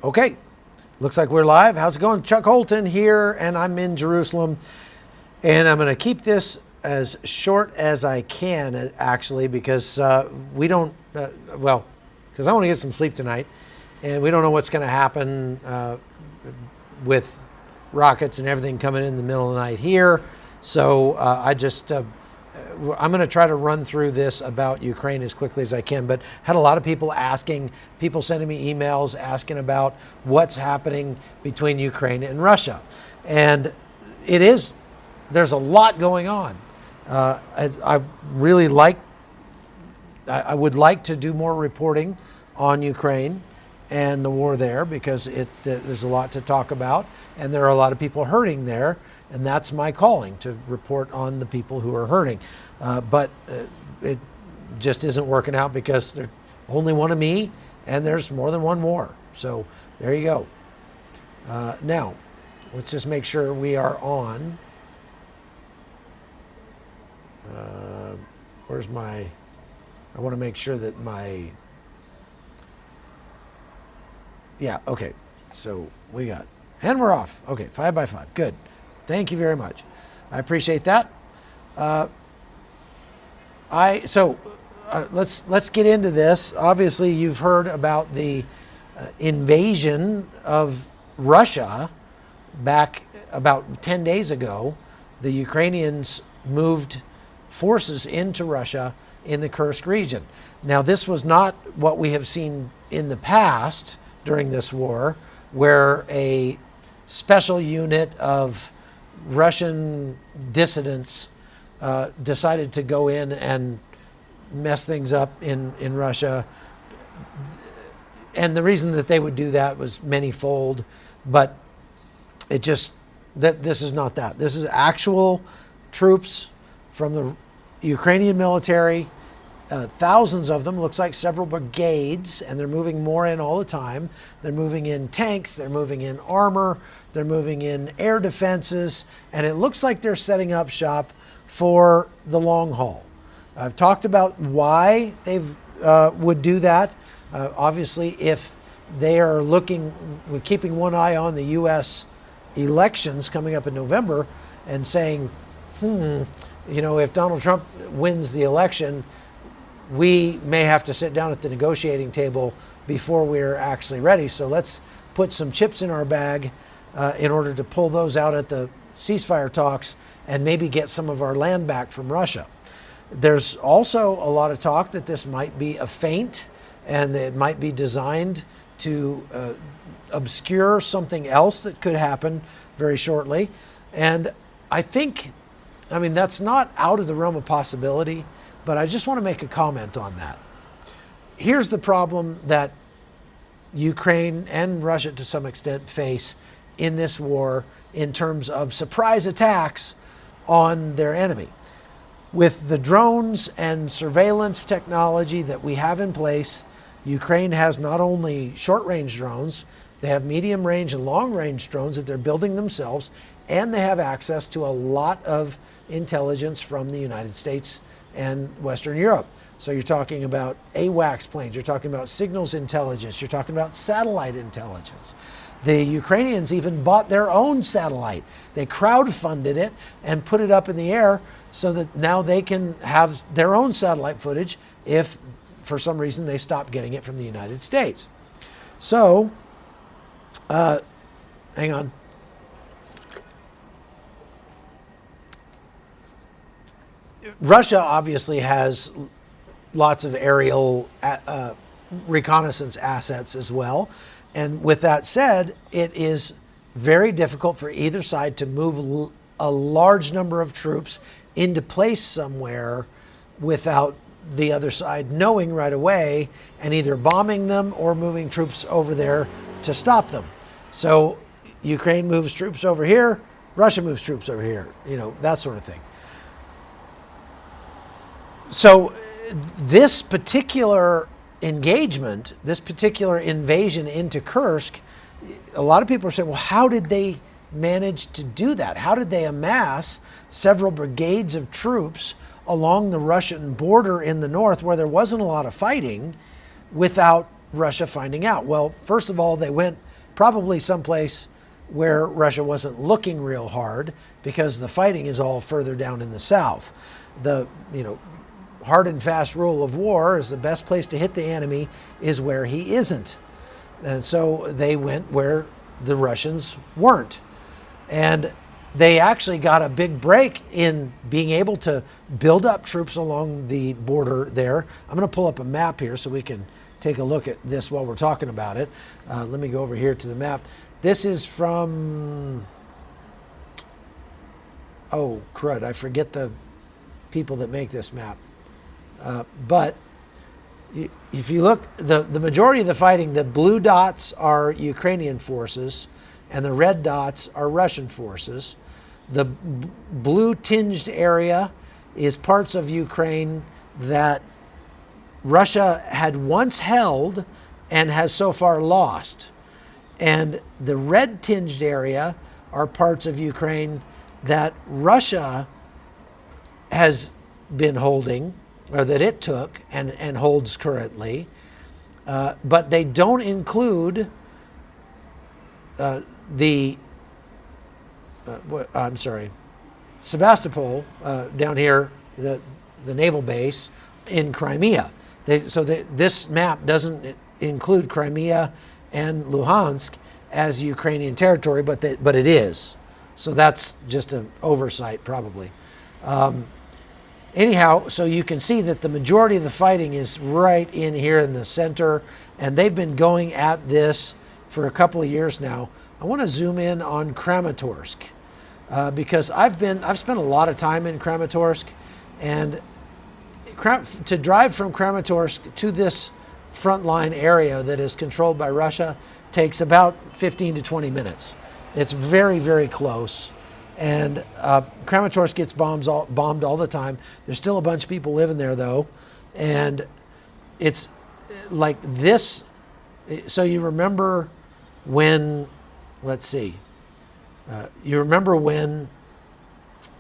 Okay, looks like we're live. How's it going? Chuck Holton here, and I'm in Jerusalem. And I'm going to keep this as short as I can, actually, because we don't, because I want to get some sleep tonight. And we don't know what's going to happen with rockets and everything coming in the middle of the night here. So I'm going to try to run through this about Ukraine as quickly as I can, but had a lot of people asking, people sending me emails asking about what's happening between Ukraine and Russia. And there's a lot going on. I would like to do more reporting on Ukraine and the war there, because there's a lot to talk about, and there are a lot of people hurting there. And that's my calling, to report on the people who are hurting. But it just isn't working out, because there's only one of me and there's more than one war. So there you go. Now, let's just make sure we are on. I want to make sure that okay. So we got, and we're off. Okay, 5x5, good. Thank you very much. I appreciate that. Let's get into this. Obviously, you've heard about the invasion of Russia back about 10 days ago. The Ukrainians moved forces into Russia in the Kursk region. Now, this was not what we have seen in the past during this war, where a special unit of Russian dissidents decided to go in and mess things up in Russia. And the reason that they would do that was manyfold, but this is not that. This is actual troops from the Ukrainian military, thousands of them, looks like several brigades, and they're moving more in all the time. They're moving in tanks, they're moving in armor, they're moving in air defenses, and it looks like they're setting up shop for the long haul. I've talked about why they would do that. Obviously, if they are keeping one eye on the U.S. elections coming up in November and saying, if Donald Trump wins the election, we may have to sit down at the negotiating table before we're actually ready. So let's put some chips in our bag in order to pull those out at the ceasefire talks and maybe get some of our land back from Russia. There's also a lot of talk that this might be a feint, and it might be designed to obscure something else that could happen very shortly. And that's not out of the realm of possibility, but I just want to make a comment on that. Here's the problem that Ukraine and Russia, to some extent, face in this war in terms of surprise attacks on their enemy. With the drones and surveillance technology that we have in place, Ukraine has not only short-range drones, they have medium-range and long-range drones that they're building themselves, and they have access to a lot of intelligence from the United States and Western Europe. So you're talking about AWACS planes, you're talking about signals intelligence, you're talking about satellite intelligence. The Ukrainians even bought their own satellite. They crowdfunded it and put it up in the air so that now they can have their own satellite footage if, for some reason, they stop getting it from the United States. So, hang on. Russia obviously has lots of aerial reconnaissance assets as well. And with that said, it is very difficult for either side to move a large number of troops into place somewhere without the other side knowing right away and either bombing them or moving troops over there to stop them. So Ukraine moves troops over here, Russia moves troops over here, that sort of thing. So this particular engagement, this particular invasion into Kursk, a lot of people are saying, well, how did they manage to do that? How did they amass several brigades of troops along the Russian border in the north where there wasn't a lot of fighting without Russia finding out? Well, first of all, they went probably someplace where Russia wasn't looking real hard, because the fighting is all further down in the south. The hard and fast rule of war is the best place to hit the enemy is where he isn't. And so they went where the Russians weren't. And they actually got a big break in being able to build up troops along the border there. I'm going to pull up a map here so we can take a look at this while we're talking about it. Let me go over here to the map. This is from, oh crud, I forget the people that make this map. But if you look, the majority of the fighting, the blue dots are Ukrainian forces and the red dots are Russian forces. The blue tinged area is parts of Ukraine that Russia had once held and has so far lost. And the red tinged area are parts of Ukraine that Russia has been holding, or that it took and holds currently. But they don't include Sebastopol down here, the naval base in Crimea. This map doesn't include Crimea and Luhansk as Ukrainian territory, but it is. So that's just an oversight probably. Anyhow, so you can see that the majority of the fighting is right in here in the center, and they've been going at this for a couple of years now. I want to zoom in on Kramatorsk because I've spent a lot of time in Kramatorsk, and to drive from Kramatorsk to this frontline area that is controlled by Russia takes about 15 to 20 minutes. It's very, very close. And Kramatorsk gets bombed all the time. There's still a bunch of people living there, though. And it's like this. So you remember when, let's see, you remember when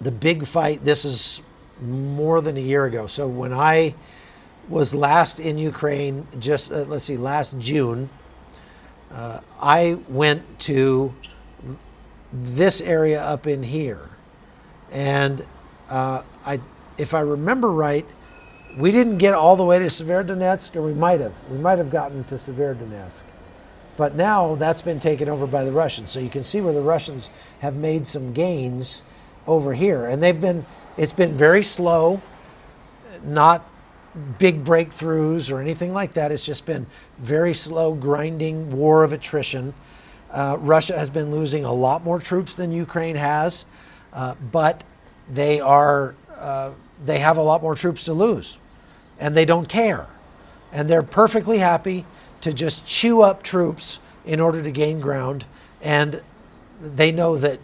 the big fight, this is more than a year ago. So when I was last in Ukraine, just, last June, I went to this area up in here, and if I remember right, we didn't get all the way to Severodonetsk, or we might have gotten to Severodonetsk, but now that's been taken over by the Russians. So you can see where the Russians have made some gains over here, and it's been very slow, not big breakthroughs or anything like that. It's just been very slow, grinding war of attrition. Russia has been losing a lot more troops than Ukraine has, but they have a lot more troops to lose, and they don't care. And they're perfectly happy to just chew up troops in order to gain ground. And they know that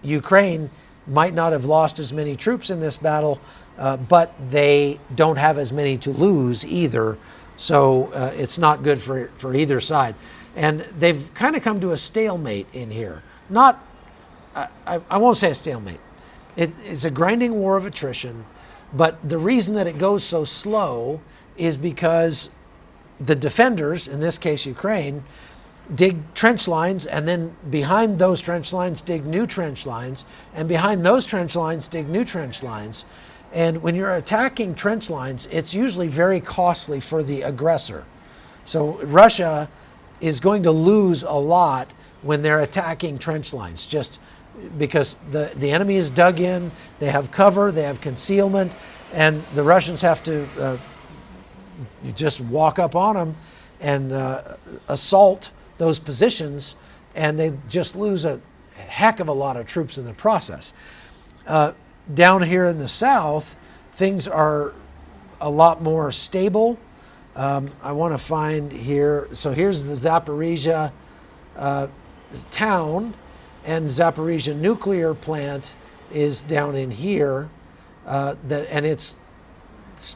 Ukraine might not have lost as many troops in this battle, but they don't have as many to lose either. So it's not good for either side. And they've kind of come to a stalemate in here. I won't say a stalemate. It's a grinding war of attrition, but the reason that it goes so slow is because the defenders, in this case Ukraine, dig trench lines, and then behind those trench lines dig new trench lines, and behind those trench lines dig new trench lines. And when you're attacking trench lines, it's usually very costly for the aggressor. So Russia is going to lose a lot when they're attacking trench lines, just because the enemy is dug in, they have cover, they have concealment, and the Russians have to just walk up on them and assault those positions, and they just lose a heck of a lot of troops in the process. Down here in the south, things are a lot more stable. I want to find here, so here's the Zaporizhia town, and Zaporizhia nuclear plant is down in here, and it's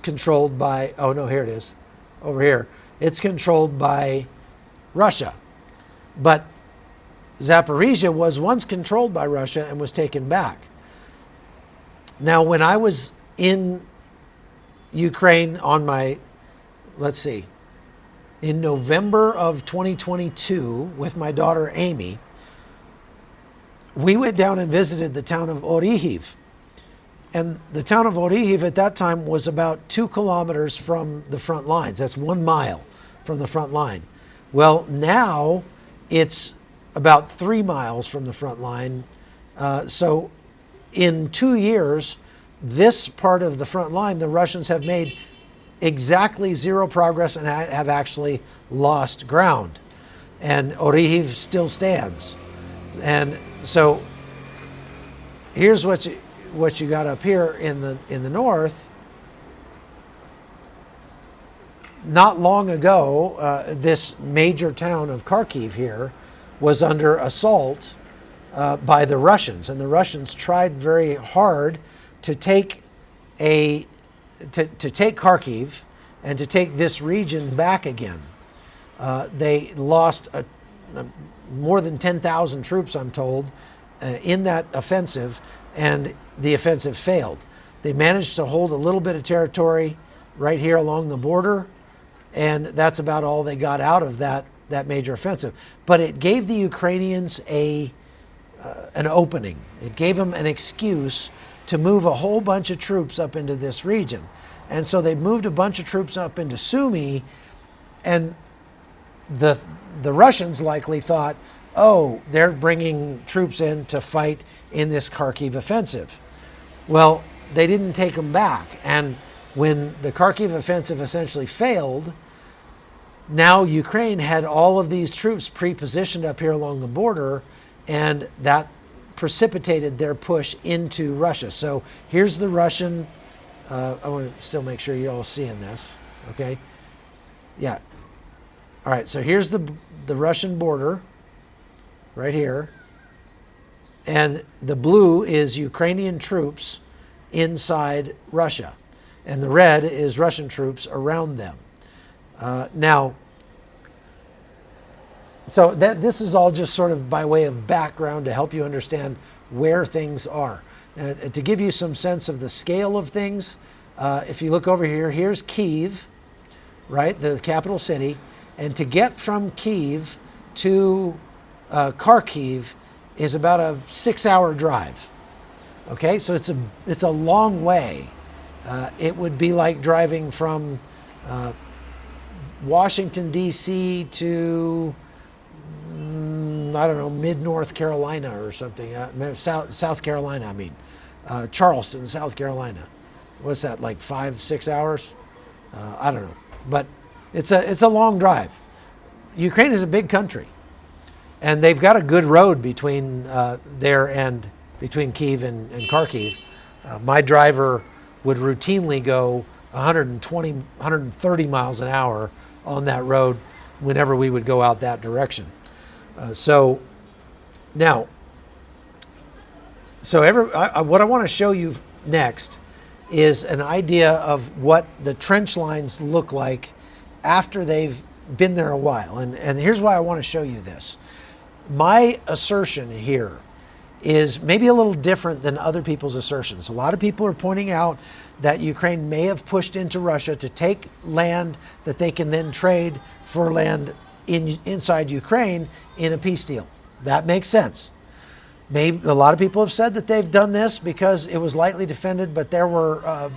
controlled by, oh no, here it is, over here. It's controlled by Russia. But Zaporizhia was once controlled by Russia and was taken back. Now, when I was in Ukraine on my, let's see, in November of 2022 with my daughter Amy, we went down and visited the town of Orihiv. And the town of Orihiv at that time was about 2 kilometers from the front lines. That's 1 mile from the front line. Well, now it's about 3 miles from the front line. So in 2 years, this part of the front line, the Russians have made exactly 0 progress and have actually lost ground. And Orihiv still stands. And so here's what you got up here in the north. Not long ago, this major town of Kharkiv here was under assault by the Russians, and the Russians tried very hard to take Kharkiv and to take this region back again. They lost more than 10,000 troops, I'm told, in that offensive, and the offensive failed. They managed to hold a little bit of territory right here along the border, and that's about all they got out of that major offensive. But it gave the Ukrainians an opening. It gave them an excuse to move a whole bunch of troops up into this region. And so they moved a bunch of troops up into Sumy, and the Russians likely thought, oh, they're bringing troops in to fight in this Kharkiv offensive. Well, they didn't take them back. And when the Kharkiv offensive essentially failed, now Ukraine had all of these troops pre-positioned up here along the border, and that precipitated their push into Russia. So here's the Russian, I want to still make sure you're all seeing this, okay? Yeah. All right, so here's the Russian border right here, and the blue is Ukrainian troops inside Russia, and the red is Russian troops around them. Now, so this is all just sort of by way of background to help you understand where things are. To give you some sense of the scale of things, if you look over here, here's Kyiv, right, the capital city, and to get from Kyiv to Kharkiv is about a 6-hour drive. Okay, so it's a long way. It would be like driving from Washington, D.C. to, I don't know, mid-North Carolina or something. South Carolina, I mean. Charleston, South Carolina. What's that, like 5-6 hours? I don't know. But it's a long drive. Ukraine is a big country. And they've got a good road between there and between Kyiv and Kharkiv. My driver would routinely go 120, 130 miles an hour on that road whenever we would go out that direction. So what I want to show you next is an idea of what the trench lines look like after they've been there a while. And here's why I want to show you this. My assertion here is maybe a little different than other people's assertions. A lot of people are pointing out that Ukraine may have pushed into Russia to take land that they can then trade for land inside Ukraine in a peace deal. That makes sense. Maybe a lot of people have said that they've done this because it was lightly defended, but there were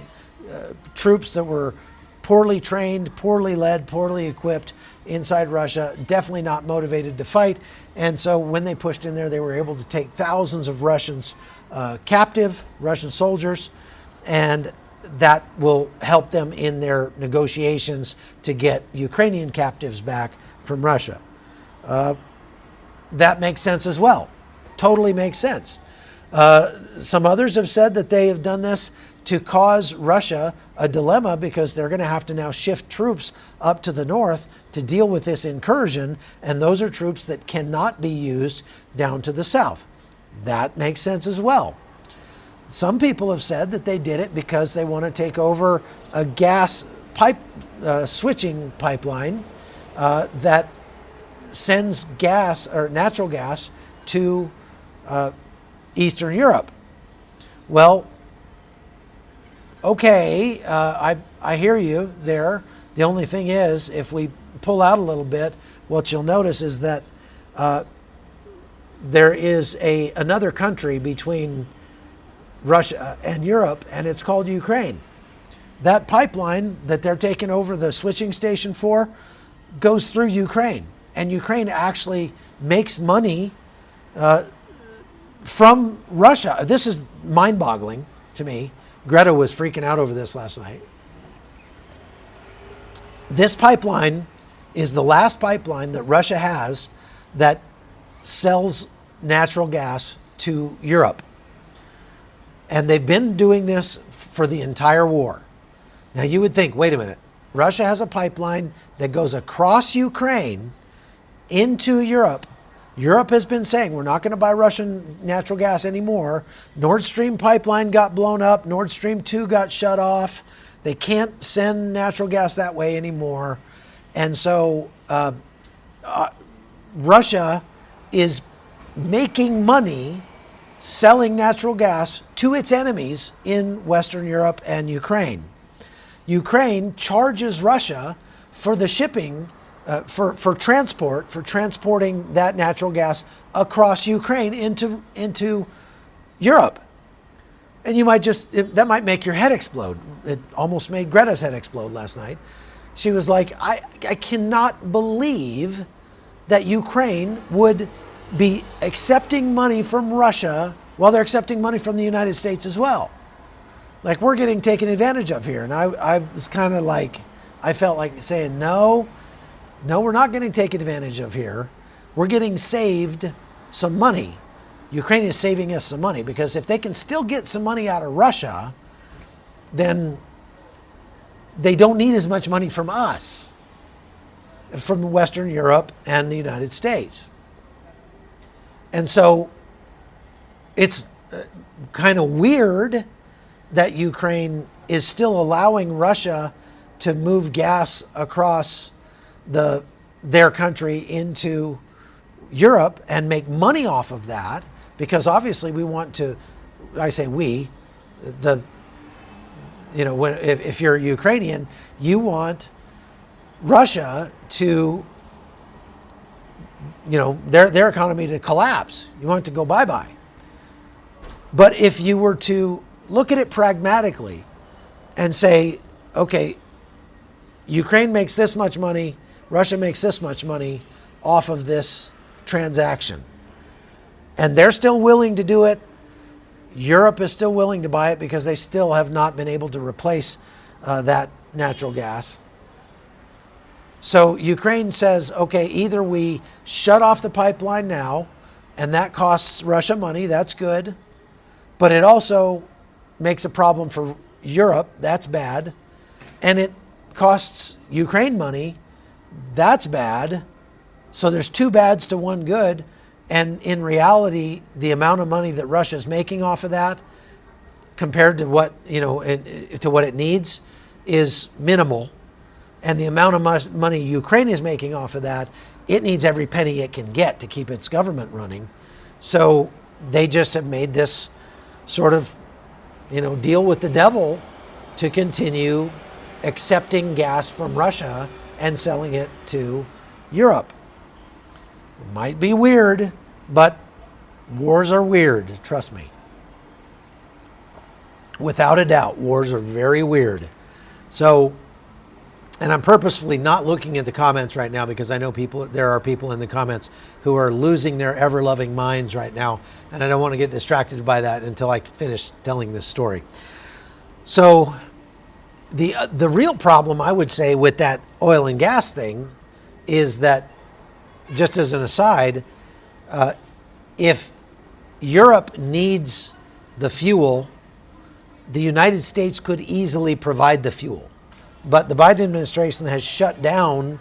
troops that were poorly trained, poorly led, poorly equipped inside Russia, definitely not motivated to fight. And so when they pushed in there, they were able to take thousands of Russians captive, Russian soldiers, and that will help them in their negotiations to get Ukrainian captives back from Russia. That makes sense as well. Totally makes sense. Some others have said that they have done this to cause Russia a dilemma because they're going to have to now shift troops up to the north to deal with this incursion, and those are troops that cannot be used down to the south. That makes sense as well. Some people have said that they did it because they want to take over a gas pipe switching pipeline that sends gas or natural gas to Eastern Europe. Well, okay, I hear you there, The only thing is, if we pull out a little bit, what you'll notice is that there is another country between Russia and Europe, and it's called Ukraine. That pipeline that they're taking over the switching station for goes through Ukraine. And Ukraine actually makes money from Russia. This is mind-boggling to me. Greta was freaking out over this last night. This pipeline is the last pipeline that Russia has that sells natural gas to Europe. And they've been doing this for the entire war. Now you would think, wait a minute, Russia has a pipeline that goes across Ukraine into Europe. Europe has been saying, we're not going to buy Russian natural gas anymore. Nord Stream pipeline got blown up. Nord Stream 2 got shut off. They can't send natural gas that way anymore. And so Russia is making money selling natural gas to its enemies in Western Europe and Ukraine. Ukraine charges Russia for the shipping, for transporting that natural gas across Ukraine into Europe. And you might that might make your head explode. It almost made Greta's head explode last night. She was like, I cannot believe that Ukraine would be accepting money from Russia while they're accepting money from the United States as well. Like, we're getting taken advantage of here. And I was kind of like, I felt like saying, no, we're not getting taken advantage of here. We're getting saved some money. Ukraine is saving us some money, because if they can still get some money out of Russia, then they don't need as much money from us, from Western Europe and the United States. And so it's kind of weird that Ukraine is still allowing Russia to move gas across their country into Europe and make money off of that, because obviously we want to, I say we, if you're Ukrainian, you want Russia to, their economy to collapse. You want it to go bye-bye. But if you were to look at it pragmatically and say, okay, Ukraine makes this much money, Russia makes this much money off of this transaction, and they're still willing to do it. Europe is still willing to buy it because they still have not been able to replace that natural gas. So Ukraine says, okay, either we shut off the pipeline now, and that costs Russia money, that's good, but it also makes a problem for Europe, that's bad, and it costs Ukraine money, that's bad. So there's two bads to one good. And in reality, the amount of money that Russia is making off of that compared to what, to what it needs is minimal. And the amount of money Ukraine is making off of that, it needs every penny it can get to keep its government running. So they just have made this sort of, deal with the devil to continue accepting gas from Russia and selling it to Europe. It might be weird, but wars are weird, trust me. Without a doubt, wars are very weird. So, and I'm purposefully not looking at the comments right now, because I know there are people in the comments who are losing their ever-loving minds right now, and I don't want to get distracted by that until I finish telling this story. So the real problem, I would say, with that oil and gas thing is that, just as an aside, if Europe needs the fuel, the United States could easily provide the fuel. But the Biden administration has shut down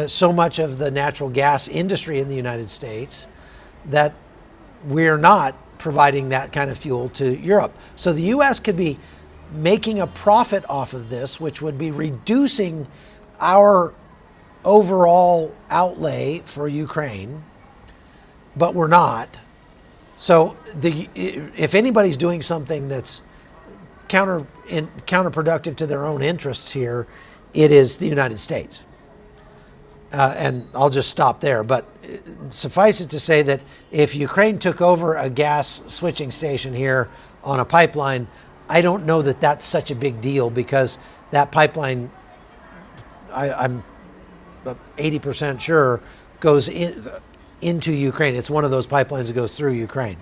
so much of the natural gas industry in the United States that we're not providing that kind of fuel to Europe. So the U.S. could be making a profit off of this, which would be reducing our overall outlay for Ukraine, but we're not. So if anybody's doing something that's counterproductive to their own interests here, it is the United States. And I'll just stop there. But suffice it to say that if Ukraine took over a gas switching station here on a pipeline, I don't know that that's such a big deal, because that pipeline, I'm 80% sure, goes into Ukraine. It's one of those pipelines that goes through Ukraine.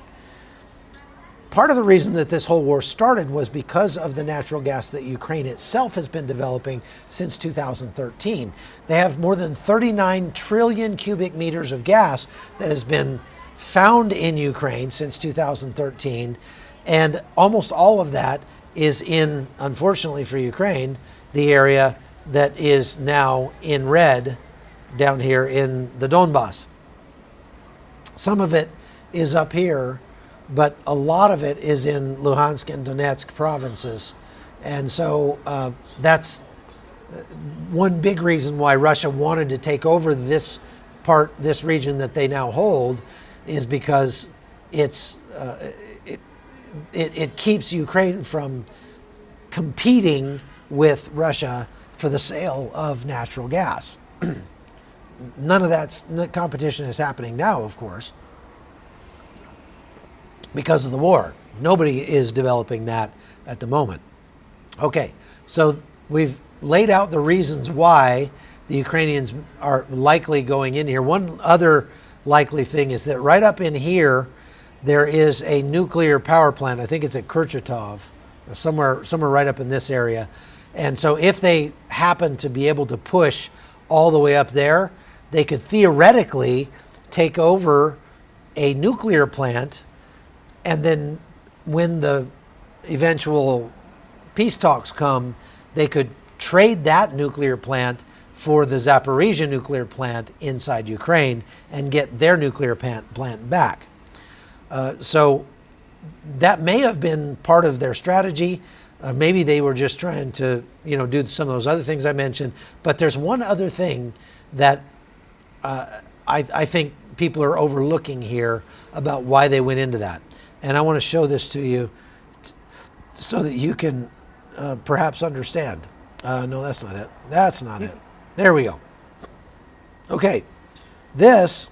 Part of the reason that this whole war started was because of the natural gas that Ukraine itself has been developing since 2013. They have more than 39 trillion cubic meters of gas that has been found in Ukraine since 2013. And almost all of that is in, unfortunately for Ukraine, the area that is now in red down here in the Donbass. Some of it is up here, but a lot of it is in Luhansk and Donetsk provinces. And so that's one big reason why Russia wanted to take over this region that they now hold, is because it keeps Ukraine from competing with Russia for the sale of natural gas. None of that competition is happening now, of course, because of the war. Nobody is developing that at the moment. Okay, so we've laid out the reasons why the Ukrainians are likely going in here. One other likely thing is that right up in here, there is a nuclear power plant. I think it's at Kurchatov, or somewhere right up in this area. And so if they happen to be able to push all the way up there, they could theoretically take over a nuclear plant, and then when the eventual peace talks come, they could trade that nuclear plant for the Zaporizhia nuclear plant inside Ukraine and get their nuclear plant back. So that may have been part of their strategy. Maybe they were just trying to, do some of those other things I mentioned. But there's one other thing that I think people are overlooking here about why they went into that. And I want to show this to you so that you can perhaps understand. No, that's not it. That's not it. There we go. Okay, this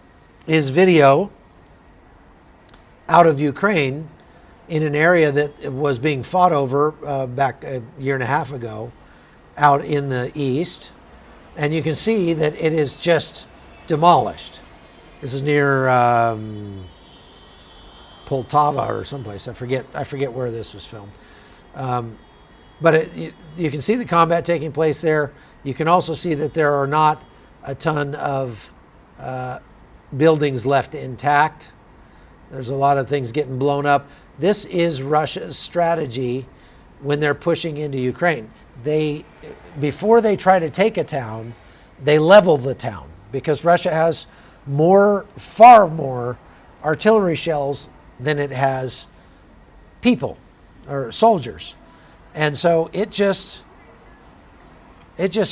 is video out of Ukraine in an area that was being fought over back a year and a half ago out in the east. And you can see that it is just demolished. This is near Poltava or someplace. I forget where this was filmed. But you can see the combat taking place there. You can also see that there are not a ton of buildings left intact. There's a lot of things getting blown up. This is Russia's strategy when they're pushing into Ukraine. Before they try to take a town, they level the town, because Russia has far more artillery shells than it has people or soldiers. And so they just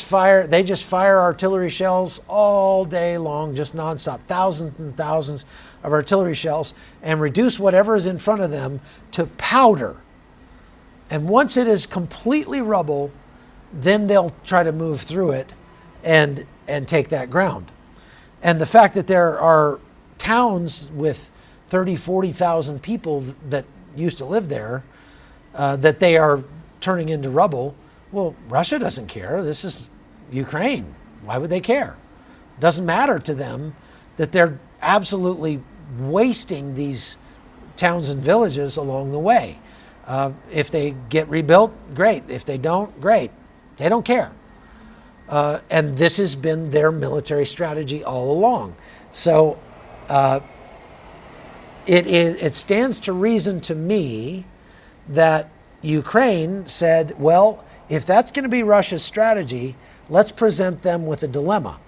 fire artillery shells all day long, just nonstop, thousands and thousands of artillery shells, and reduce whatever is in front of them to powder. And once it is completely rubble, then they'll try to move through it and take that ground. And the fact that there are towns with 30, 40,000 people that used to live there, that they are turning into rubble, well, Russia doesn't care. This is Ukraine. Why would they care? It doesn't matter to them that they're absolutely wasting these towns and villages along the way. If they get rebuilt, great. If they don't, great. They don't care. And this has been their military strategy all along. So it stands to reason to me that Ukraine said, well, if that's going to be Russia's strategy, let's present them with a dilemma.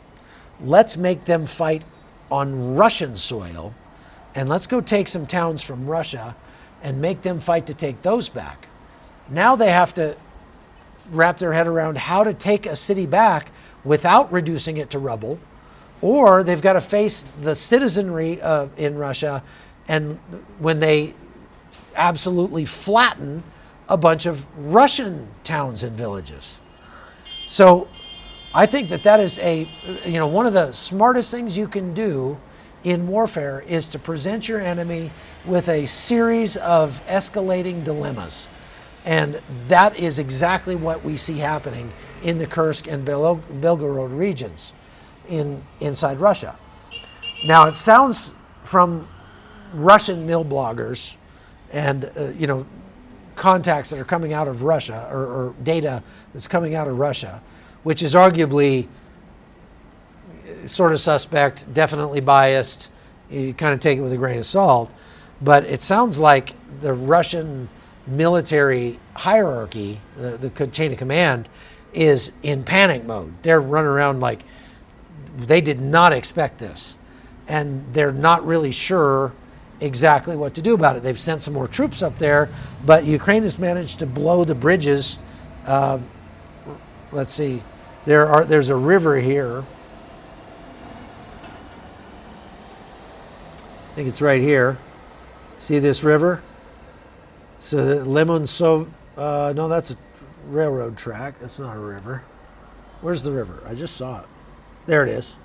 Let's make them fight on Russian soil, and let's go take some towns from Russia and make them fight to take those back. Now they have to wrap their head around how to take a city back without reducing it to rubble, or they've got to face the citizenry in Russia, and when they absolutely flatten a bunch of Russian towns and villages. So I think that is one of the smartest things you can do in warfare is to present your enemy with a series of escalating dilemmas. And that is exactly what we see happening in the Kursk and Belgorod regions inside Russia. Now, it sounds from Russian mill bloggers and contacts that are coming out of Russia, or data that's coming out of Russia, which is arguably sort of suspect, definitely biased. You kind of take it with a grain of salt. But it sounds like the Russian military hierarchy, the chain of command, is in panic mode. They're running around like they did not expect this. And they're not really sure exactly what to do about it. They've sent some more troops up there, but Ukraine has managed to blow the bridges. Let's see, there's a river here. I think it's right here. See this river? So the Lemonsov, no, that's a railroad track. That's not a river. Where's the river? I just saw it. There it is.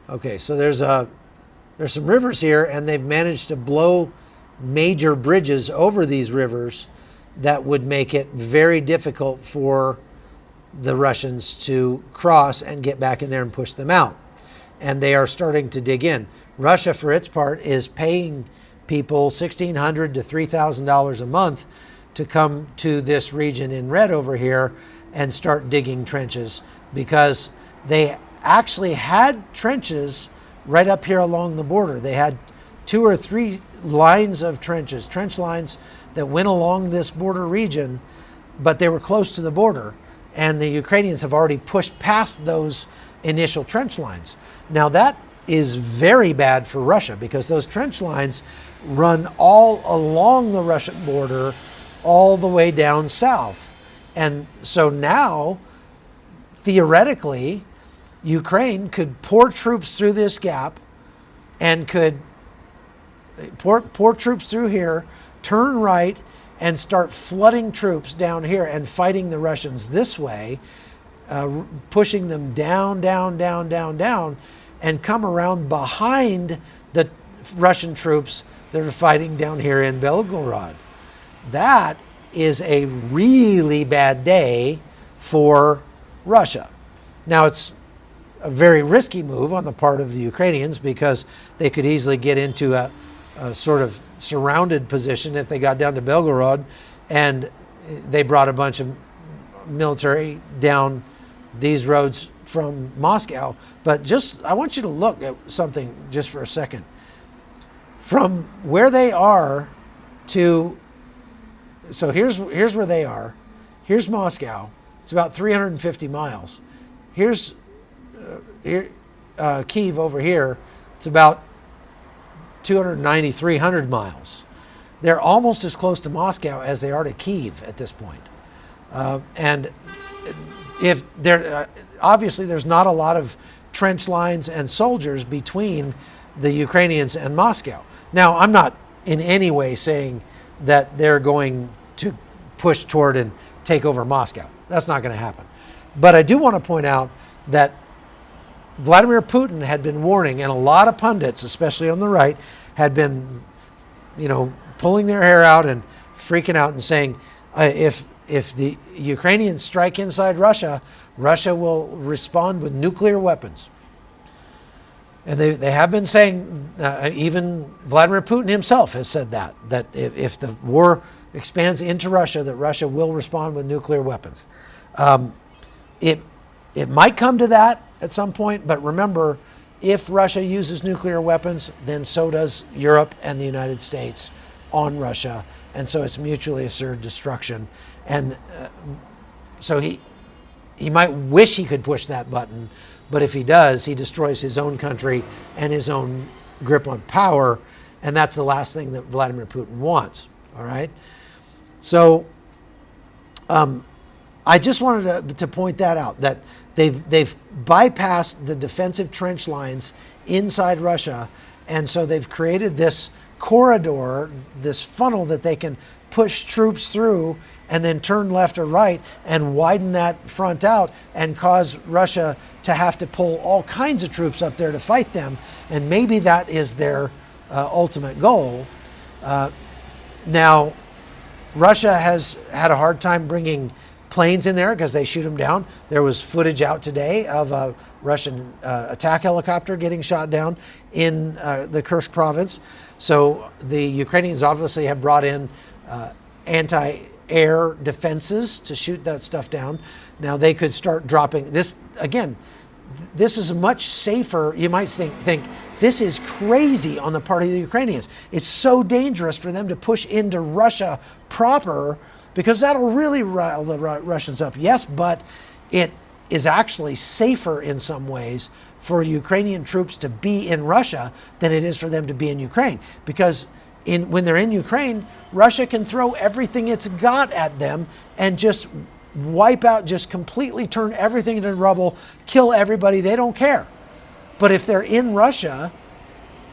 Okay, so there's some rivers here, and they've managed to blow major bridges over these rivers that would make it very difficult for the Russians to cross and get back in there and push them out. And they are starting to dig in. Russia, for its part, is paying people $1,600 to $3,000 a month to come to this region in red over here and start digging trenches, because they actually had trenches right up here along the border. They had 2 or 3 lines of trenches, trench lines that went along this border region, but they were close to the border. And the Ukrainians have already pushed past those initial trench lines. Now that is very bad for Russia, because those trench lines run all along the Russian border all the way down south. And so now, theoretically, Ukraine could pour troops through this gap and could pour troops through here, turn right, and start flooding troops down here and fighting the Russians this way, pushing them down, and come around behind the Russian troops that are fighting down here in Belgorod. That is a really bad day for Russia. Now, it's a very risky move on the part of the Ukrainians, because they could easily get into a sort of surrounded position if they got down to Belgorod and they brought a bunch of military down these roads from Moscow. But I want you to look at something just for a second. From where they are to, so here's where they are. Here's Moscow. It's about 350 miles. Here's Kyiv over here. It's about 290, 300 miles. They're almost as close to Moscow as they are to Kyiv at this point. And if there, obviously there's not a lot of trench lines and soldiers between the Ukrainians and Moscow. Now, I'm not in any way saying that they're going to push toward and take over Moscow. That's not going to happen. But I do want to point out that Vladimir Putin had been warning, and a lot of pundits, especially on the right, had been, pulling their hair out and freaking out and saying, if the Ukrainians strike inside Russia, Russia will respond with nuclear weapons. And they have been saying, even Vladimir Putin himself has said that if the war expands into Russia, that Russia will respond with nuclear weapons. It might come to that at some point, but remember, if Russia uses nuclear weapons, then so does Europe and the United States on Russia, and so it's mutually assured destruction. And so he might wish he could push that button, but if he does, he destroys his own country and his own grip on power, and that's the last thing that Vladimir Putin wants. All right? So I just wanted to point that out, that they've bypassed the defensive trench lines inside Russia, and so they've created this corridor, this funnel that they can push troops through and then turn left or right and widen that front out and cause Russia to have to pull all kinds of troops up there to fight them. And maybe that is their ultimate goal. Now, Russia has had a hard time bringing planes in there because they shoot them down. There was footage out today of a Russian attack helicopter getting shot down in the Kursk province. So the Ukrainians obviously have brought in anti-air defenses to shoot that stuff down. Now they could start dropping this again. This is much safer. You might think this is crazy on the part of the Ukrainians. It's so dangerous for them to push into Russia proper because that'll really rile the Russians up. Yes, but it is actually safer in some ways for Ukrainian troops to be in Russia than it is for them to be in Ukraine. Because when they're in Ukraine, Russia can throw everything it's got at them and just wipe out, just completely turn everything into rubble, kill everybody. They don't care. But if they're in Russia,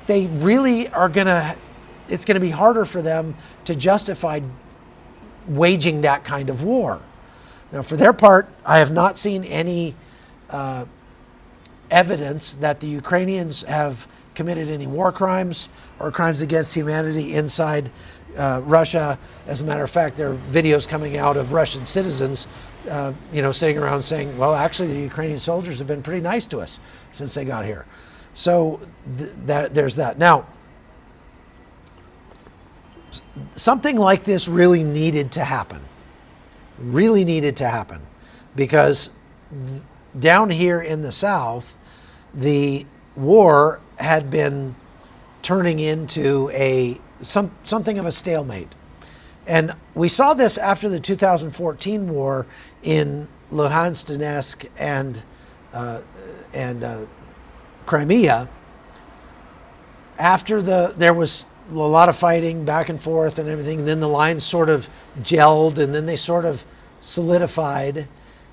they really are it's going to be harder for them to justify waging that kind of war. Now, for their part, I have not seen any evidence that the Ukrainians have committed any war crimes or crimes against humanity inside Russia. As a matter of fact, there are videos coming out of Russian citizens, sitting around saying, well, actually, the Ukrainian soldiers have been pretty nice to us since they got here. So there's that. Now, something like this really needed to happen. Really needed to happen because down here in the South, the war had been turning into something of a stalemate. And we saw this after the 2014 war in Luhansk, Donetsk, and Crimea. After there was a lot of fighting back and forth and everything, and then the lines sort of gelled, and then they sort of solidified,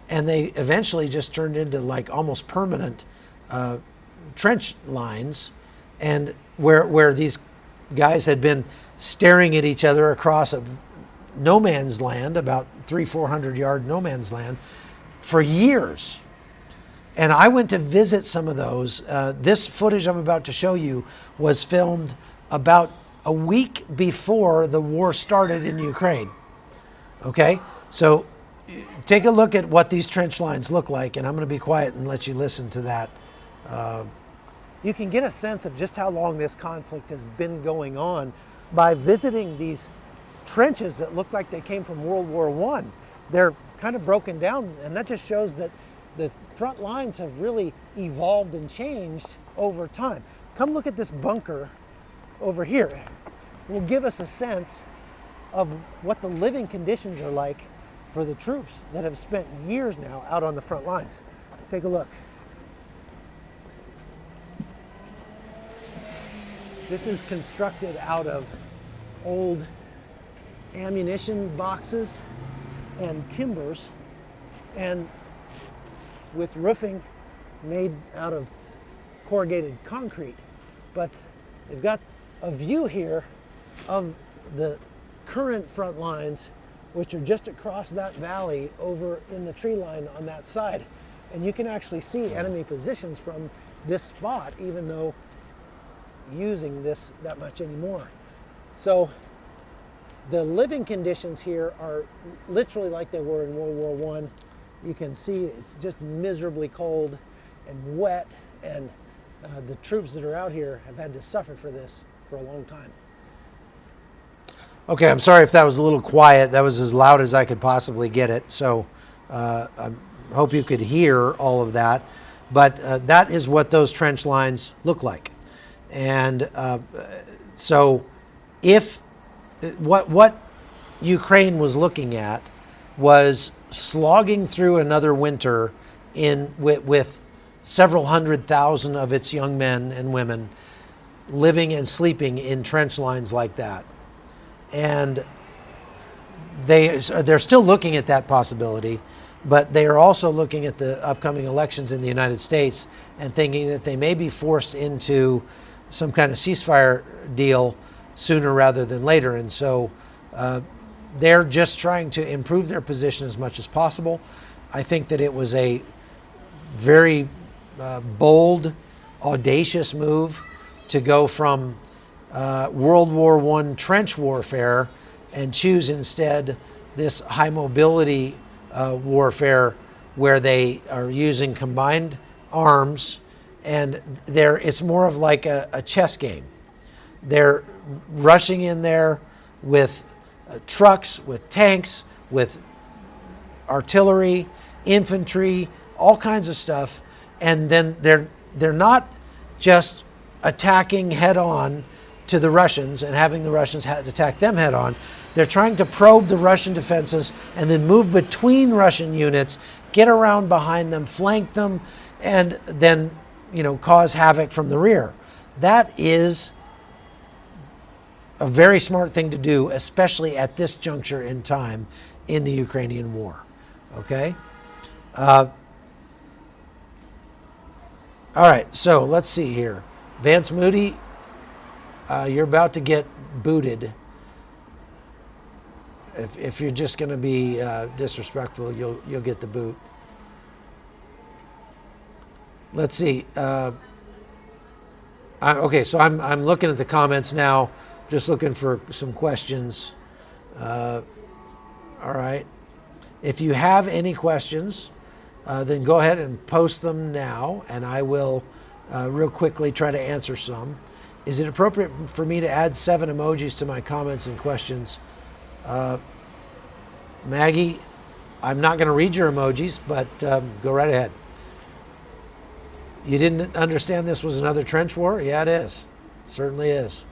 and they eventually just turned into like almost permanent trench lines, and where these guys had been staring at each other across a no man's land, about 300-400 yard no man's land, for years. And I went to visit some of those. This footage I'm about to show you was filmed about a week before the war started in Ukraine. Okay, so take a look at what these trench lines look like, and I'm going to be quiet and let you listen to that. You can get a sense of just how long this conflict has been going on by visiting these trenches that look like they came from World War I. They're kind of broken down, and that just shows that the front lines have really evolved and changed over time. Come look at this bunker over here. It will give us a sense of what the living conditions are like for the troops that have spent years now out on the front lines. Take a look. This is constructed out of old ammunition boxes and timbers, and with roofing made out of corrugated concrete. But they've got a view here of the current front lines, which are just across that valley over in the tree line on that side. And you can actually see enemy positions from this spot, even though using this that much anymore. So the living conditions here are literally like they were in World War I. You can see it's just miserably cold and wet, and the troops that are out here have had to suffer for this for a long time. Okay, I'm sorry if that was a little quiet. That was as loud as I could possibly get it. So I hope you could hear all of that. But that is what those trench lines look like. And so if what Ukraine was looking at was slogging through another winter with several 100,000 of its young men and women living and sleeping in trench lines like that. And they're still looking at that possibility, but they are also looking at the upcoming elections in the United States and thinking that they may be forced into some kind of ceasefire deal sooner rather than later. And so they're just trying to improve their position as much as possible. I think that it was a very bold, audacious move to go from World War I trench warfare and choose instead this high mobility warfare where they are using combined arms, and it's more of like a chess game. They're rushing in there with trucks, with tanks, with artillery, infantry, all kinds of stuff, and then they're not just attacking head on to the Russians and having the Russians attack them head on. They're trying to probe the Russian defenses and then move between Russian units, get around behind them, flank them, and then cause havoc from the rear. That is a very smart thing to do, especially at this juncture in time in the Ukrainian war. Okay? All right, so let's see here. Vance Moody, you're about to get booted. If you're just going to be disrespectful, you'll get the boot. Let's see. Okay, so I'm looking at the comments now, just looking for some questions. All right. If you have any questions, then go ahead and post them now, and I will real quickly try to answer some. Is it appropriate for me to add 7 emojis to my comments and questions? Maggie, I'm not going to read your emojis, but go right ahead. You didn't understand this was another trench war? Yeah, it is. Certainly is.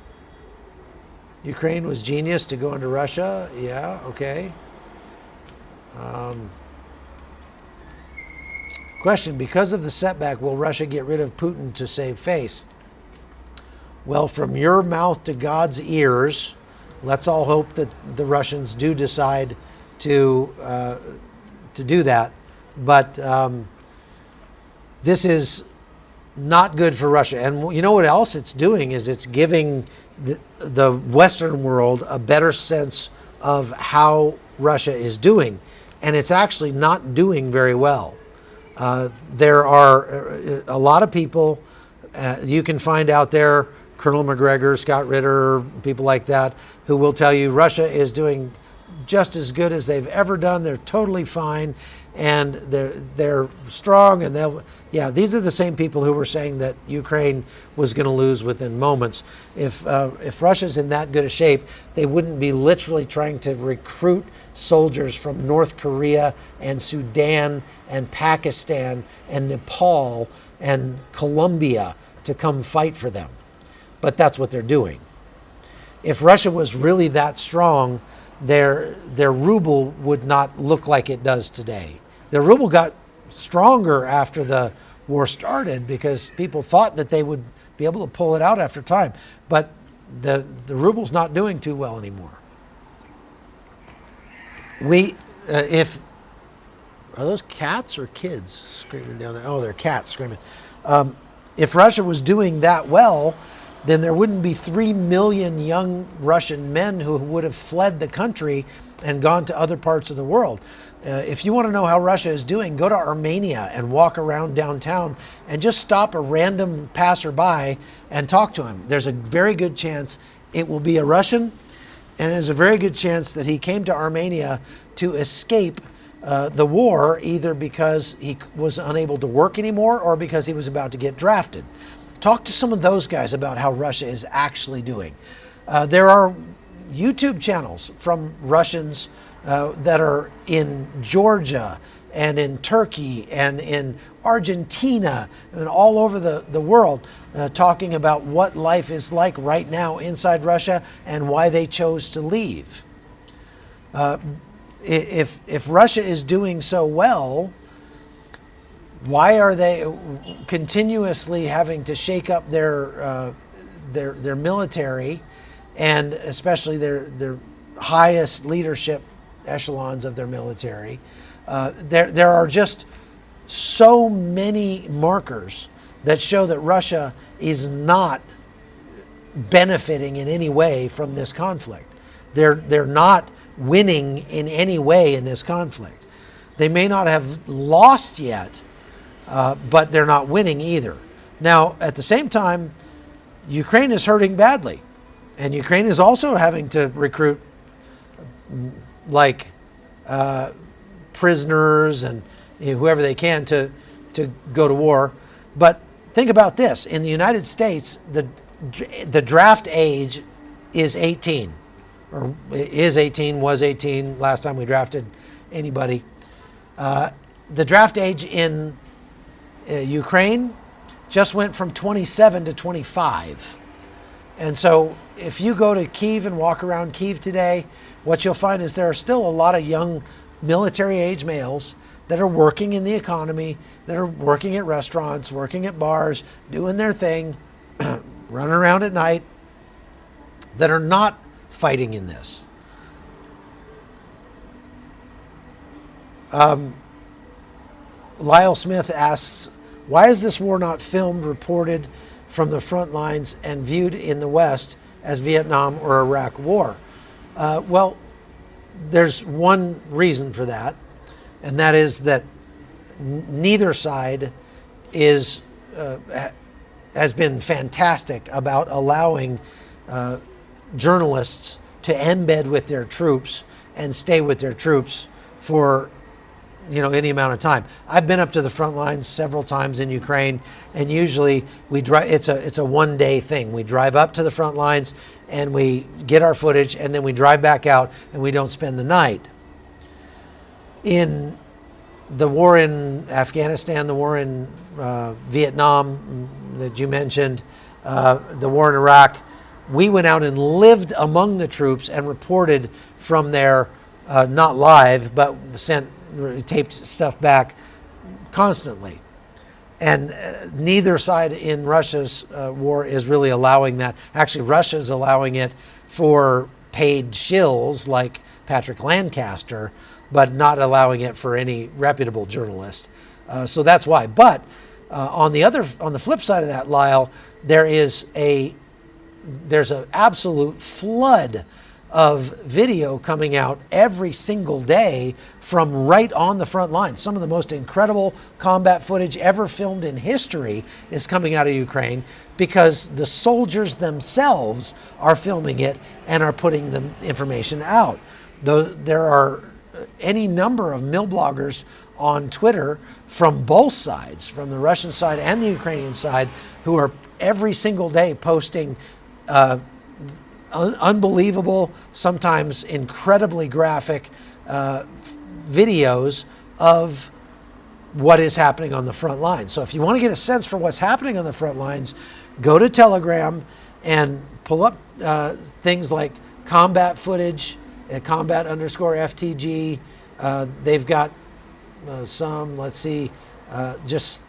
Ukraine was genius to go into Russia? Yeah, okay. Question, because of the setback, will Russia get rid of Putin to save face? Well, from your mouth to God's ears, let's all hope that the Russians do decide to do that. But this is not good for Russia. And you know what else it's doing is it's giving the Western world a better sense of how Russia is doing. And it's actually not doing very well. There are a lot of people you can find out there, Colonel McGregor, Scott Ritter, people like that, who will tell you Russia is doing just as good as they've ever done. They're totally fine, and they're strong, and these are the same people who were saying that Ukraine was going to lose within moments. If Russia's in that good a shape, they wouldn't be literally trying to recruit soldiers from North Korea and Sudan and Pakistan and Nepal and Colombia to come fight for them. But that's what they're doing. If Russia was really that strong, their ruble would not look like it does today. Their ruble got stronger after the war started because people thought that they would be able to pull it out after time. But the ruble's not doing too well anymore. Are those cats or kids screaming down there? Oh, they're cats screaming. If Russia was doing that well, then there wouldn't be 3 million young Russian men who would have fled the country and gone to other parts of the world. If you want to know how Russia is doing, go to Armenia and walk around downtown and just stop a random passerby and talk to him. There's a very good chance it will be a Russian, and there's a very good chance that he came to Armenia to escape the war, either because he was unable to work anymore or because he was about to get drafted. Talk to some of those guys about how Russia is actually doing. There are YouTube channels from Russians that are in Georgia and in Turkey and in Argentina and all over the world talking about what life is like right now inside Russia and why they chose to leave. If Russia is doing so well, why are they continuously having to shake up their military, and especially their highest leadership echelons of their military? There are just so many markers that show that Russia is not benefiting in any way from this conflict. They're not winning in any way in this conflict. They may not have lost yet, but they're not winning either. Now, at the same time, Ukraine is hurting badly. And Ukraine is also having to recruit like prisoners and whoever they can to go to war. But think about this. In the United States, the draft age is 18. Or is 18, was 18 last time we drafted anybody. The draft age in Ukraine just went from 27 to 25. And so if you go to Kyiv and walk around Kyiv today, what you'll find is there are still a lot of young military age males that are working in the economy, that are working at restaurants, working at bars, doing their thing, running around at night, that are not fighting in this. Lyle Smith asks, why is this war not filmed, reported from the front lines and viewed in the West as Vietnam or Iraq war? Well, there's one reason for that, and that is that neither side has been fantastic about allowing journalists to embed with their troops and stay with their troops for any amount of time. I've been up to the front lines several times in Ukraine, and usually we drive. It's a one-day thing. We drive up to the front lines and we get our footage, and then we drive back out, and we don't spend the night. In the war in Afghanistan, the war in Vietnam that you mentioned, the war in Iraq, we went out and lived among the troops and reported from there, not live, but taped stuff back constantly. And neither side in Russia's war is really allowing that. Actually, Russia's allowing it for paid shills like Patrick Lancaster, but not allowing it for any reputable journalist. So that's why. But on the flip side of that, Lyle, there's an absolute flood of video coming out every single day from right on the front line. Some of the most incredible combat footage ever filmed in history is coming out of Ukraine because the soldiers themselves are filming it and are putting the information out. Though there are any number of mill bloggers on Twitter from both sides, from the Russian side and the Ukrainian side, who are every single day posting unbelievable, sometimes incredibly graphic videos of what is happening on the front lines. So if you want to get a sense for what's happening on the front lines, go to Telegram and pull up things like combat footage at combat_FTG. They've got some, let's see, just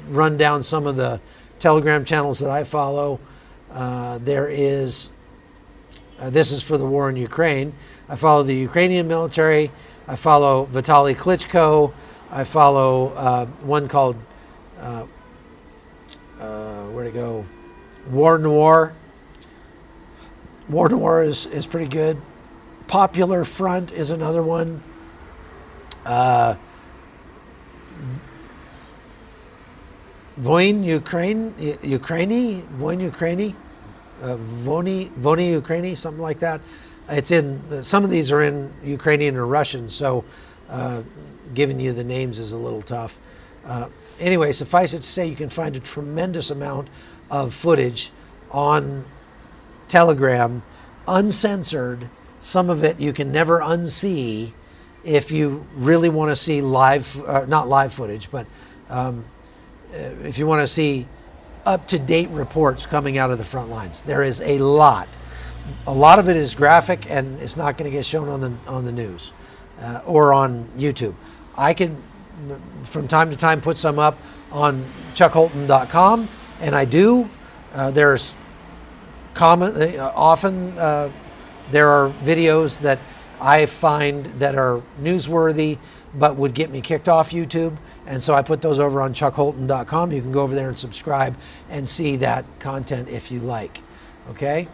run down some of the Telegram channels that I follow. There is this is for the war in Ukraine. I follow the Ukrainian military. I follow Vitaly Klitschko. I follow one called, where'd it go? War Noir. War Noir is pretty good. Popular Front is another one. Voin Ukraini, Vony Ukraini, something like that. It's in, some of these are in Ukrainian or Russian, so giving you the names is a little tough. Anyway, suffice it to say, you can find a tremendous amount of footage on Telegram, uncensored. Some of it you can never unsee if you really want to see live, not live footage, but if you want to see up-to-date reports coming out of the front lines. There is a lot. A lot of it is graphic, and it's not going to get shown on the news or on YouTube. I can, from time to time, put some up on chuckholton.com, and I do. There's often there are videos that I find that are newsworthy but would get me kicked off YouTube. And so I put those over on chuckholton.com. You can go over there and subscribe and see that content if you like. Okay?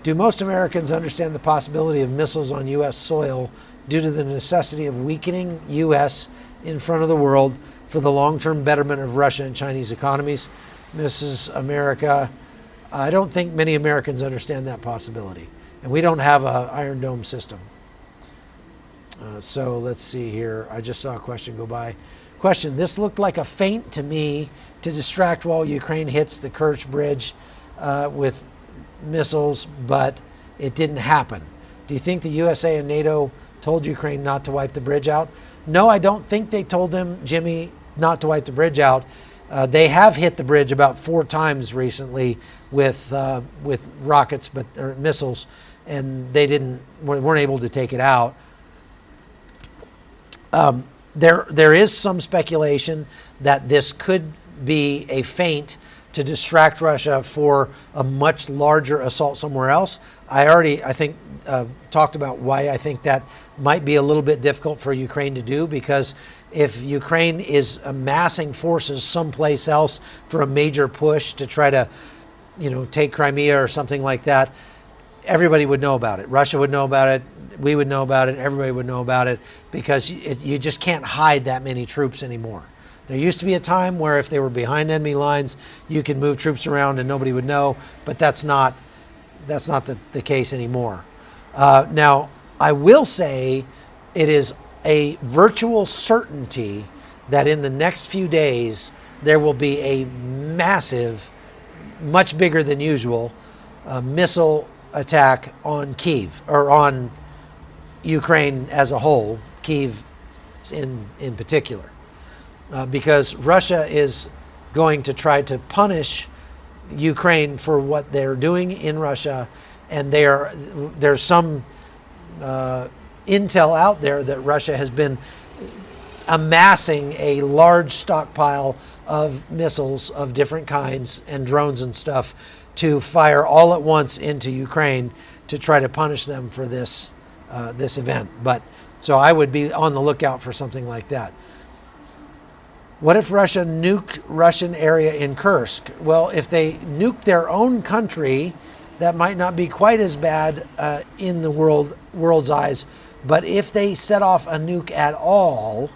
Do most Americans understand the possibility of missiles on U.S. soil due to the necessity of weakening U.S. in front of the world for the long-term betterment of Russia and Chinese economies? Mrs. America, I don't think many Americans understand that possibility. And we don't have an Iron Dome system. So let's see here. I just saw a question go by. Question, this looked like a feint to me to distract while Ukraine hits the Kerch Bridge with missiles, but it didn't happen. Do you think the USA and NATO told Ukraine not to wipe the bridge out? No, I don't think they told them, Jimmy, not to wipe the bridge out. They have hit the bridge about 4 times recently with rockets, or missiles, and they weren't able to take it out. There is some speculation that this could be a feint to distract Russia for a much larger assault somewhere else. I think, talked about why I think that might be a little bit difficult for Ukraine to do, because if Ukraine is amassing forces someplace else for a major push to try to, take Crimea or something like that, everybody would know about it. Russia would know about it. We would know about it. Everybody would know about it, because you just can't hide that many troops anymore. There used to be a time where if they were behind enemy lines, you could move troops around and nobody would know, but that's not the case anymore. Now, I will say it is a virtual certainty that in the next few days there will be a massive, much bigger than usual, missile attack on Kyiv, or on Ukraine as a whole, Kyiv in particular. Because Russia is going to try to punish Ukraine for what they're doing in Russia, and there's some intel out there that Russia has been amassing a large stockpile of missiles of different kinds and drones and stuff to fire all at once into Ukraine to try to punish them for this event. So I would be on the lookout for something like that. What if Russia nuked Russian area in Kursk? Well, if they nuke their own country, that might not be quite as bad in the world's eyes. But if they set off a nuke at all,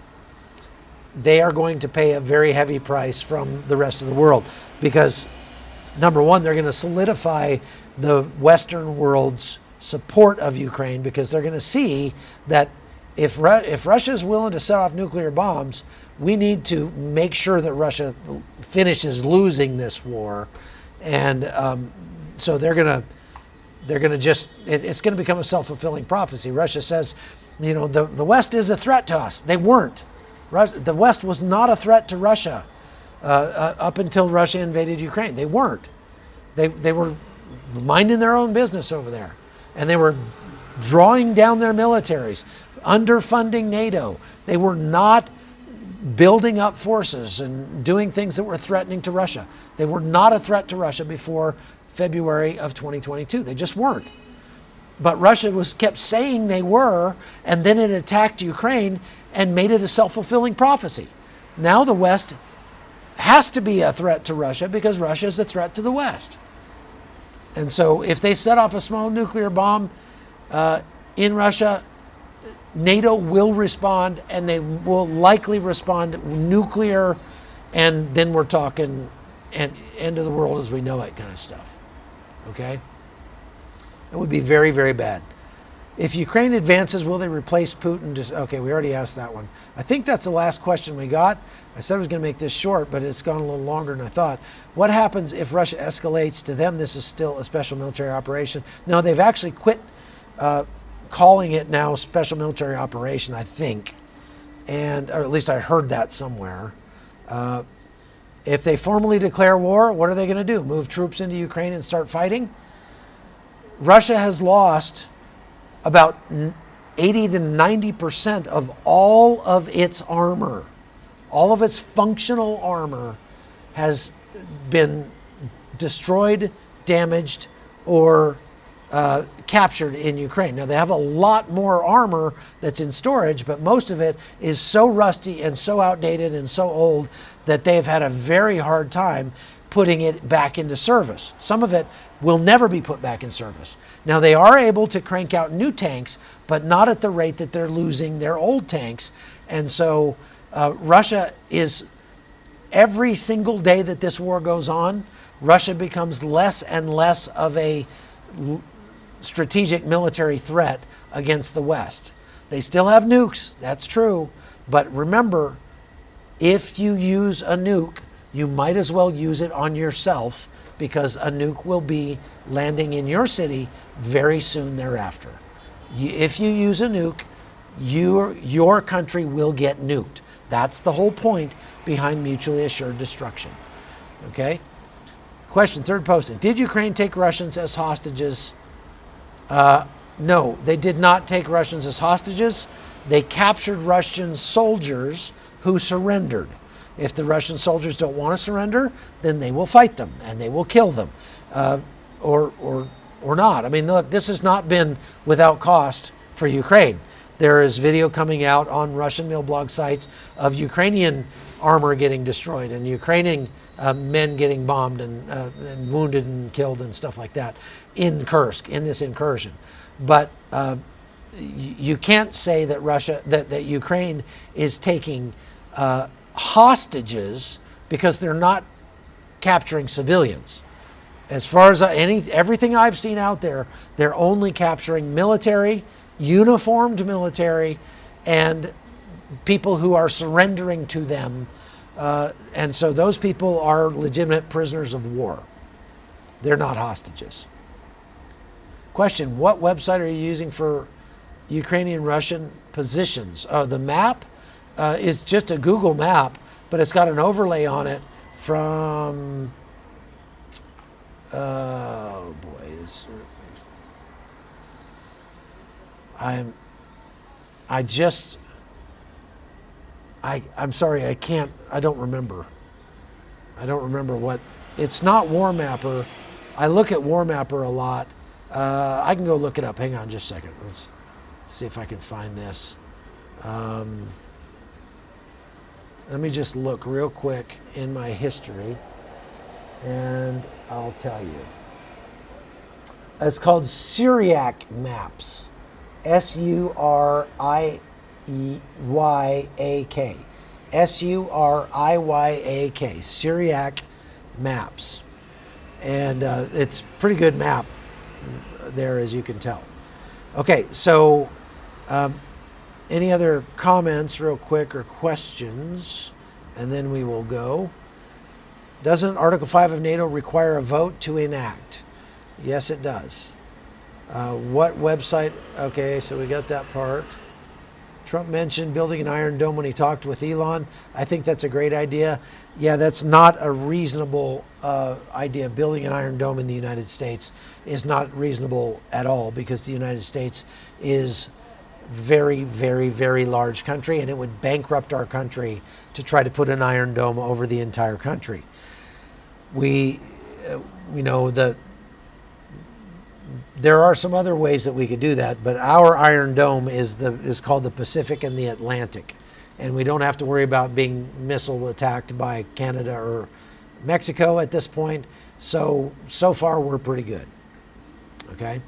they are going to pay a very heavy price from the rest of the world. Because, number one, they're going to solidify the Western world's support of Ukraine, because they're going to see that if Russia is willing to set off nuclear bombs, we need to make sure that Russia finishes losing this war. And so they're going to just, it's going to become a self-fulfilling prophecy. Russia says, the West is a threat to us. They weren't. The West was not a threat to Russia up until Russia invaded Ukraine. They weren't. They were minding their own business over there. And they were drawing down their militaries, underfunding NATO. They were not building up forces and doing things that were threatening to Russia. They were not a threat to Russia before February of 2022. They just weren't. But Russia kept saying they were, and then it attacked Ukraine and made it a self-fulfilling prophecy. Now the West has to be a threat to Russia, because Russia is a threat to the West. And so if they set off a small nuclear bomb in Russia, NATO will respond, and they will likely respond nuclear, and then we're talking end of the world as we know it kind of stuff. Okay? It would be very, very bad. If Ukraine advances, will they replace Putin? Okay, we already asked that one. I think that's the last question we got. I said I was going to make this short, but it's gone a little longer than I thought. What happens if Russia escalates? To them, this is still a special military operation. No, they've actually quit calling it now special military operation, I think. Or at least I heard that somewhere. If they formally declare war, what are they going to do? Move troops into Ukraine and start fighting? Russia has lost about 80 to 90% of all of its armor. All of its functional armor has been destroyed, damaged, or captured in Ukraine. Now, they have a lot more armor that's in storage, but most of it is so rusty and so outdated and so old that they've had a very hard time putting it back into service. Some of it will never be put back in service. Now, they are able to crank out new tanks, but not at the rate that they're losing their old tanks. And so Russia is, every single day that this war goes on, Russia becomes less and less of a strategic military threat against the West. They still have nukes, that's true, but remember, if you use a nuke, you might as well use it on yourself, because a nuke will be landing in your city very soon thereafter. If you use a nuke, your country will get nuked. That's the whole point behind mutually assured destruction. Okay? Question, third posting. Did Ukraine take Russians as hostages? No, they did not take Russians as hostages. They captured Russian soldiers who surrendered. If the Russian soldiers don't want to surrender, then they will fight them and they will kill them, or not. I mean, look, this has not been without cost for Ukraine. There is video coming out on Russian mail blog sites of Ukrainian armor getting destroyed and Ukrainian men getting bombed and wounded and killed and stuff like that in Kursk, in this incursion. But you can't say that that Ukraine is taking hostages, because they're not capturing civilians. As far as everything I've seen out there, they're only capturing military, uniformed military, and people who are surrendering to them. And so those people are legitimate prisoners of war. They're not hostages. Question, what website are you using for Ukrainian-Russian positions? The map is just a Google map, but it's got an overlay on it from, oh boy, I'm sorry, I don't remember. I don't remember what, it's not War Mapper. I look at War Mapper a lot. I can go look it up. Hang on just a second. Let's see if I can find this. Let me just look real quick in my history and I'll tell you. It's called Syriac Maps. S-U-R-I-Y-A-K. S-U-R-I-Y-A-K. Syriac Maps. And it's a pretty good map there, as you can tell. Okay, so any other comments real quick or questions? And then we will go. Doesn't Article 5 of NATO require a vote to enact? Yes, it does. What website? Okay, so we got that part. Trump mentioned building an Iron Dome when he talked with Elon. I think that's a great idea. Yeah, that's not a reasonable idea. Building an Iron Dome in the United States is not reasonable at all, because the United States is very, very, very large country, and it would bankrupt our country to try to put an Iron Dome over the entire country. We know that there are some other ways that we could do that, but our Iron Dome is called the Pacific and the Atlantic, and we don't have to worry about being missile attacked by Canada or Mexico at this point. So far we're pretty good. Okay,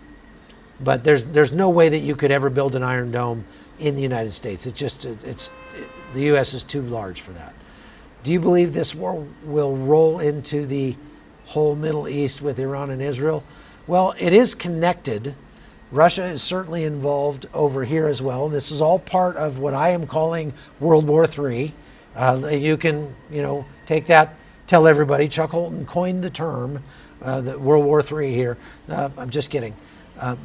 but there's no way that you could ever build an Iron Dome in the United States. The U.S. is too large for that. Do you believe this war will roll into the whole Middle East with Iran and Israel? Well, it is connected. Russia is certainly involved over here as well. This is all part of what I am calling World War III. You can, take that, tell everybody. Chuck Holton coined the term, the World War III here. I'm just kidding.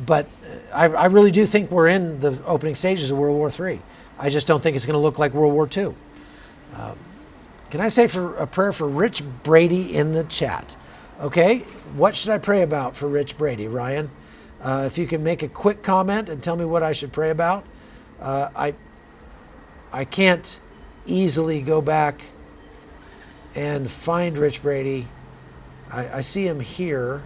But I really do think we're in the opening stages of World War III. I just don't think it's going to look like World War II. Can I say a prayer for Rich Brady in the chat? Okay, what should I pray about for Rich Brady, Ryan? If you can make a quick comment and tell me what I should pray about. I can't easily go back and find Rich Brady. I see him here.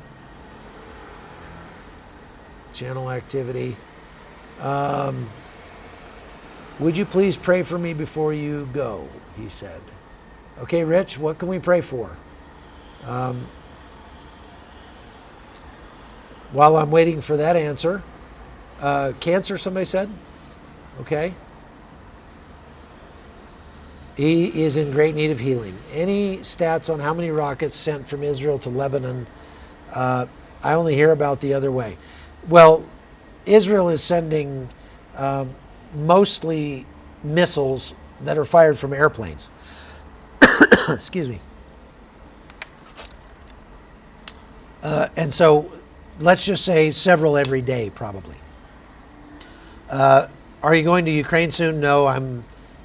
channel activity. Would you please pray for me before you go? He said. Okay, Rich, what can we pray for? While I'm waiting for that answer, cancer, somebody said? Okay. He is in great need of healing. Any stats on how many rockets sent from Israel to Lebanon? I only hear about the other way. Well, Israel is sending mostly missiles that are fired from airplanes. Excuse me. And so let's just say several every day, probably. Are you going to Ukraine soon? No,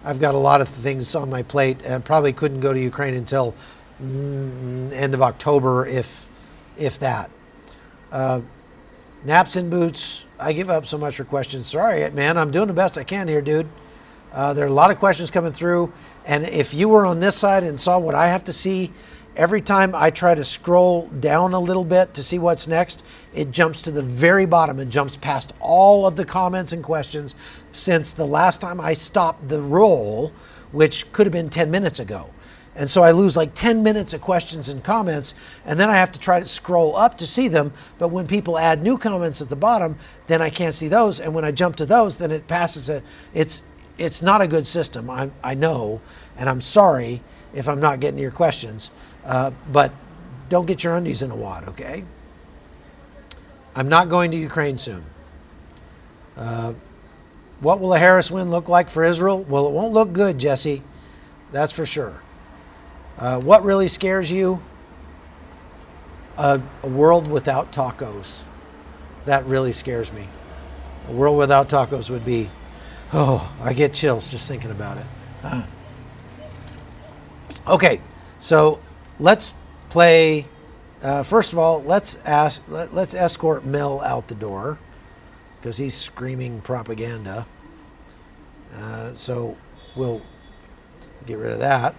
I've got a lot of things on my plate and probably couldn't go to Ukraine until end of October, if that. Naps and boots. I give up so much for questions. Sorry, man. I'm doing the best I can here, dude. There are a lot of questions coming through. And if you were on this side and saw what I have to see, every time I try to scroll down a little bit to see what's next, it jumps to the very bottom and jumps past all of the comments and questions since the last time I stopped the roll, which could have been 10 minutes ago. And so I lose like 10 minutes of questions and comments, and then I have to try to scroll up to see them. But when people add new comments at the bottom, then I can't see those. And when I jump to those, then it passes it. It's not a good system, I know, and I'm sorry if I'm not getting to your questions. But don't get your undies in a wad, okay? I'm not going to Ukraine soon. What will a Harris win look like for Israel? Well, it won't look good, Jesse. That's for sure. What really scares you? A world without tacos. That really scares me. A world without tacos would be, I get chills just thinking about it. Okay, so let's play. First of all, let's escort Mel out the door because he's screaming propaganda. So we'll get rid of that.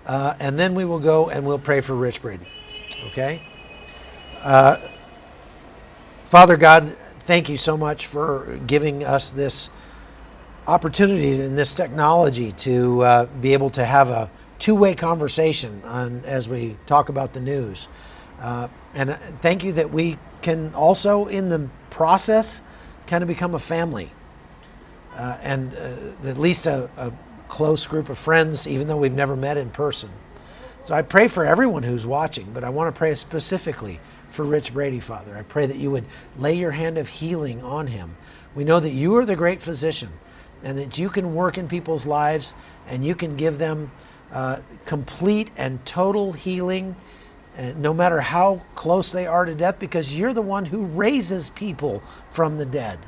And then we will go and we'll pray for Rich Brady. Okay? Father God, thank you so much for giving us this opportunity and this technology to be able to have a two-way conversation as we talk about the news. And thank you that we can also, in the process, kind of become a family. And at least a close group of friends, even though we've never met in person. So I pray for everyone who's watching, but I want to pray specifically for Rich Brady, Father. I pray that you would lay your hand of healing on him. We know that you are the great physician and that you can work in people's lives and you can give them complete and total healing, no matter how close they are to death, because you're the one who raises people from the dead.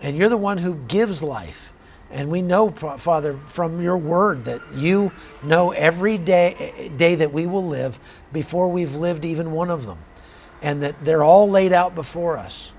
And you're the one who gives life. And we know, Father, from your word that you know every day that we will live before we've lived even one of them. And that they're all laid out before us.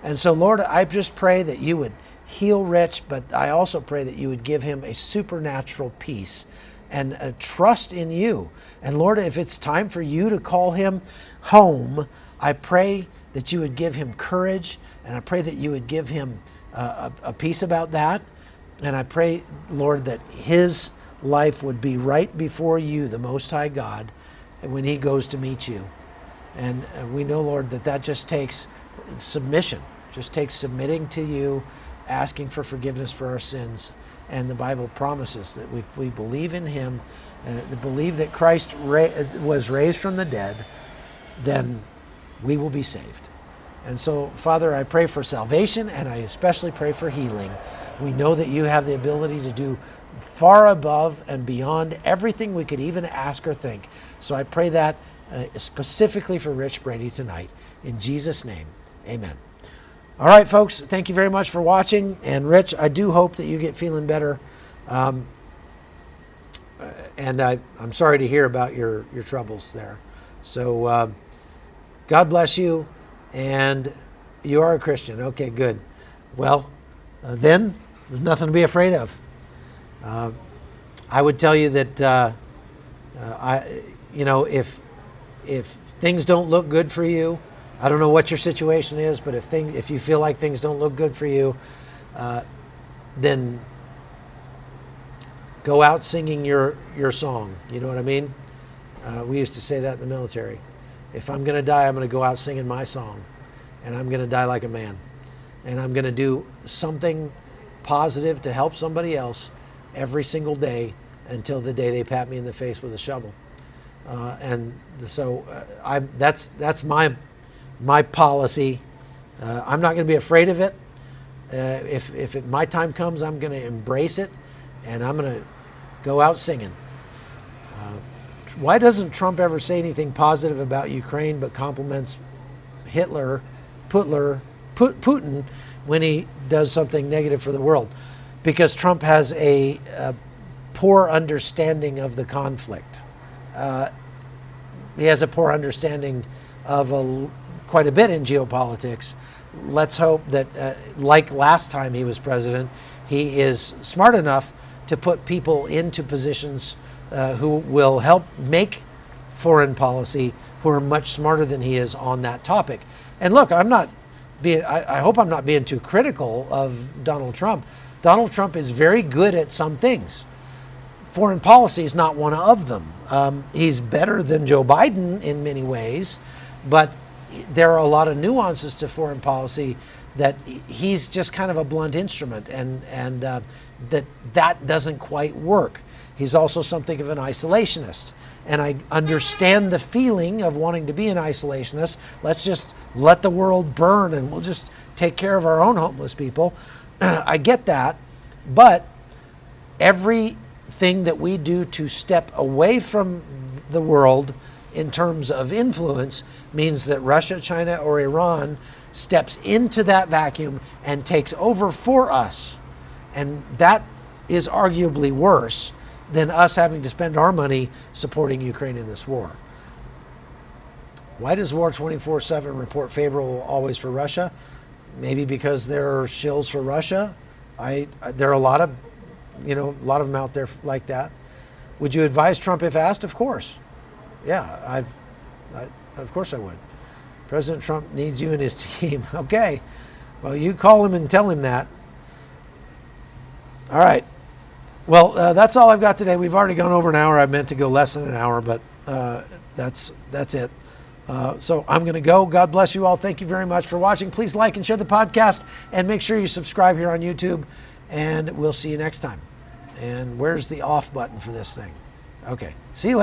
And so, Lord, I just pray that you would heal Rich, but I also pray that you would give him a supernatural peace and a trust in you. And Lord, if it's time for you to call him home, I pray that you would give him courage, and I pray that you would give him a peace about that. And I pray, Lord, that his life would be right before you, the Most High God, when he goes to meet you. And we know, Lord, that just takes submission, just takes submitting to you, asking for forgiveness for our sins. And the Bible promises that if we believe in him, believe that Christ was raised from the dead, then we will be saved. And so, Father, I pray for salvation, and I especially pray for healing. We know that you have the ability to do far above and beyond everything we could even ask or think. So I pray that specifically for Rich Brady tonight. In Jesus' name, amen. All right, folks, thank you very much for watching. And Rich, I do hope that you get feeling better. And I'm sorry to hear about your troubles there. So God bless you. And you are a Christian. Okay, good. Well, then there's nothing to be afraid of. I would tell you that if things don't look good for you, I don't know what your situation is, but if you feel like things don't look good for you, then go out singing your song. You know what I mean? We used to say that in the military. If I'm going to die, I'm going to go out singing my song, and I'm going to die like a man, and I'm going to do something positive to help somebody else every single day until the day they pat me in the face with a shovel. And so that's my policy. I'm not going to be afraid of it. If my time comes, I'm going to embrace it, and I'm going to go out singing. Why doesn't Trump ever say anything positive about Ukraine but compliments Putin when he does something negative for the world? Because Trump has a poor understanding of the conflict. He has a poor understanding of quite a bit in geopolitics. Let's hope that, like last time he was president, he is smart enough to put people into positions who will help make foreign policy, who are much smarter than he is on that topic. And look, I hope I'm not being too critical of Donald Trump. Donald Trump is very good at some things. Foreign policy is not one of them. He's better than Joe Biden in many ways, but there are a lot of nuances to foreign policy that he's just kind of a blunt instrument, and that doesn't quite work. He's also something of an isolationist, and I understand the feeling of wanting to be an isolationist. Let's just let the world burn and we'll just take care of our own homeless people. I get that, but everything that we do to step away from the world in terms of influence means that Russia, China, or Iran steps into that vacuum and takes over for us. And that is arguably worse than us having to spend our money supporting Ukraine in this war. Why does War 24/7 report favorable always for Russia? Maybe because they're shills for Russia. There are a lot of them out there like that. Would you advise Trump if asked? Of course. Yeah, of course I would. President Trump needs you and his team. Okay. Well, you call him and tell him that. All right. Well, that's all I've got today. We've already gone over an hour. I meant to go less than an hour, but that's it. So I'm going to go. God bless you all. Thank you very much for watching. Please like and share the podcast, and make sure you subscribe here on YouTube, and we'll see you next time. And where's the off button for this thing? Okay. See you later.